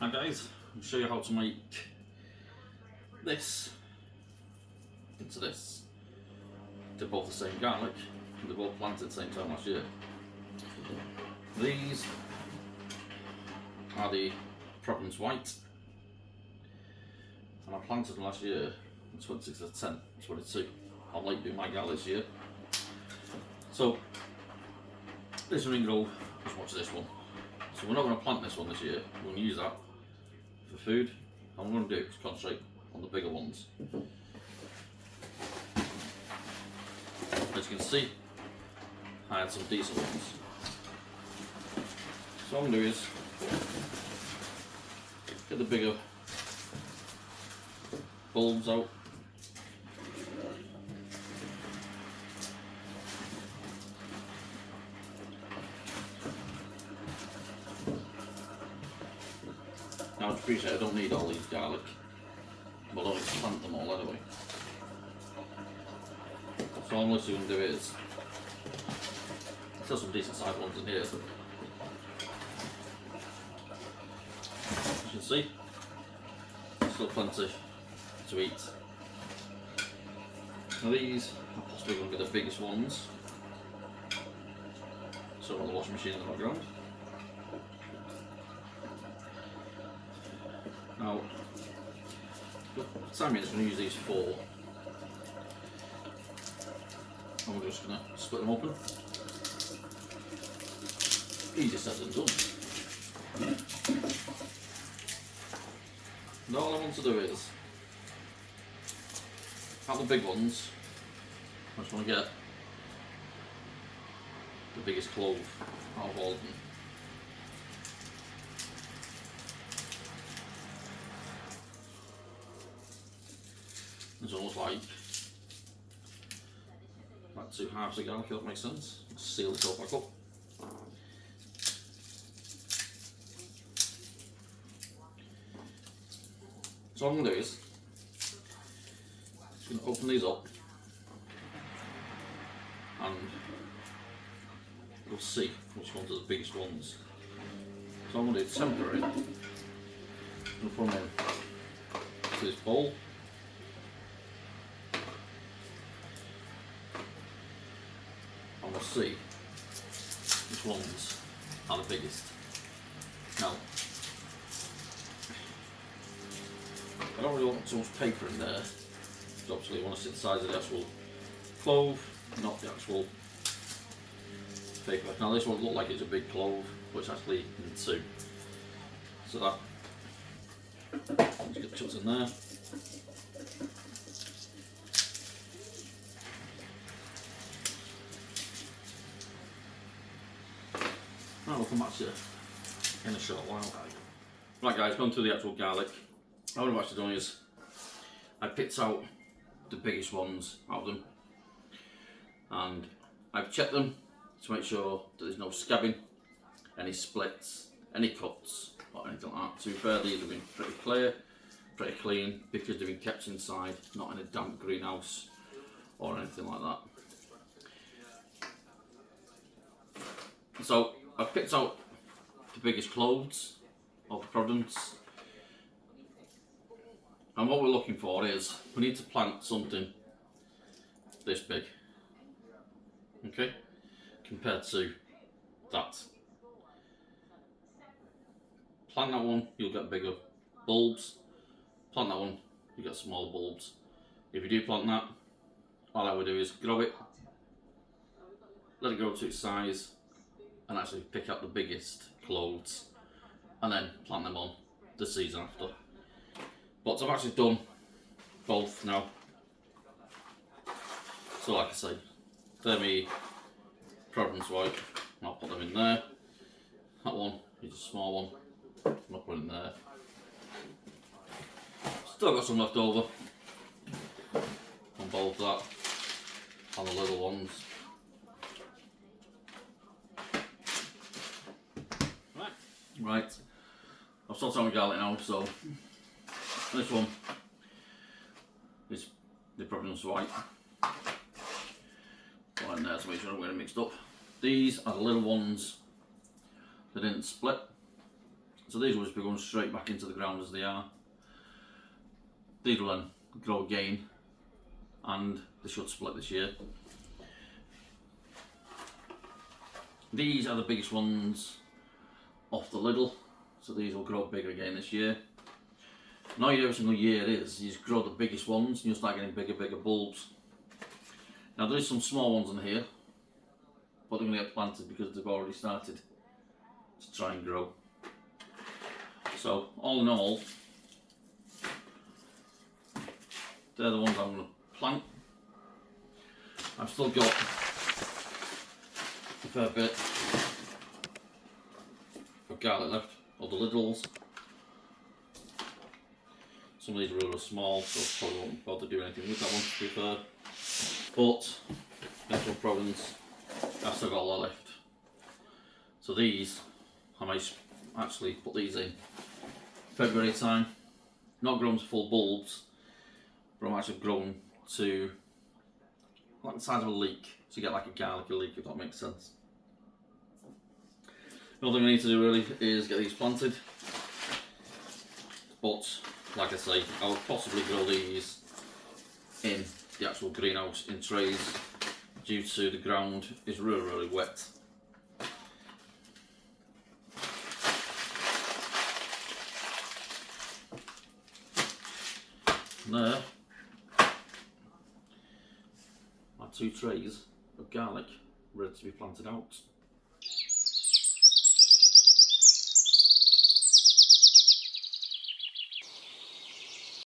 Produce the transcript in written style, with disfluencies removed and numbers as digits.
Hi guys, I'll show you how to make this into this. They're both the same garlic, they're both planted at the same time last year. These are the Providence White, and I planted them last year on 26th of 10, 22. I'm late doing my garlic this year. So this one didn't grow as much as this one. So we're not going to plant this one this year, we're going to use that for food. And what I'm going to do is concentrate on the bigger ones. As you can see, I had some decent ones. So what I'm going to do is get the bigger bulbs out. Now I appreciate I don't need all these garlic, but I don't need to plant them all anyway. So all I'm literally going to do is, there's some decent sized ones in here. As you can see, still plenty to eat. Now these are possibly going to be the biggest ones. So I've got the washing machine in the background. Now, Sammy is going to use these 4, and we're just going to split them open. Easier said than done. And all I want to do is, out the big ones, I just want to get the biggest clove out of all of them. It's almost like 2 halves of garlic, if that makes sense. Seal it all back up. So what I'm going to do is, just going to open these up and we'll see which ones are the biggest ones. So I'm going to do temporary. I'm going to put them into this bowl. And we'll see which ones are the biggest. Now, I don't really want too much paper in there, because obviously you want to see the size of the actual clove, not the actual paper. Now this won't look like it's a big clove, but it's actually in 2. So that, let's get chucked in there. Right, we'll come back to you in a short while. Right guys, going through the actual garlic. What I've actually done is, I picked out the biggest ones out of them, and I've checked them to make sure that there's no scabbing, any splits, any cuts, or anything like that. To be fair, these have been pretty clear, pretty clean, because they've been kept inside, not in a damp greenhouse or anything like that. So I've picked out the biggest cloves of the Providence, and what we're looking for is, we need to plant something this big, okay, compared to that. Plant that one, you'll get bigger bulbs. Plant that one, you get smaller bulbs. If you do plant that, all I would do is grow it, let it grow to its size, and actually pick out the biggest cloves, and then plant them on the season after. But I've actually done both now. So like I say, they're me Providence White, I'll put them in there. That one is a small one, I'll put it in there. Still got some left over on both that and the little ones. Right, I've sorted out my garlic now, so this one is the Providence White. Put in there to make sure I don't get it mixed up. These are the little ones that didn't split, So these will just be going straight back into the ground as they are. These will then grow again, and they should split this year. These are the biggest ones off the Lidl, so these will grow bigger again this year. And all you do every single year is you just grow the biggest ones and you'll start getting bigger bulbs. Now there is some small ones in here, but they're going to get planted because they've already started to try and grow. So all in all, they're the ones I'm going to plant. I've still got a fair bit of garlic left, or the Lidls. Some of these are really small, so I probably won't bother doing anything with that one, to be fair. But, actual Providence, I've still got a lot left. So these, I might actually put these in February time. Not grown to full bulbs, but I'm actually grown to like the size of a leek, so you get like a garlicky leek, if that makes sense. Another thing I need to do really is get these planted, but like I say, I would possibly grow these in the actual greenhouse in trays due to the ground is really wet. And there are 2 trays of garlic ready to be planted out.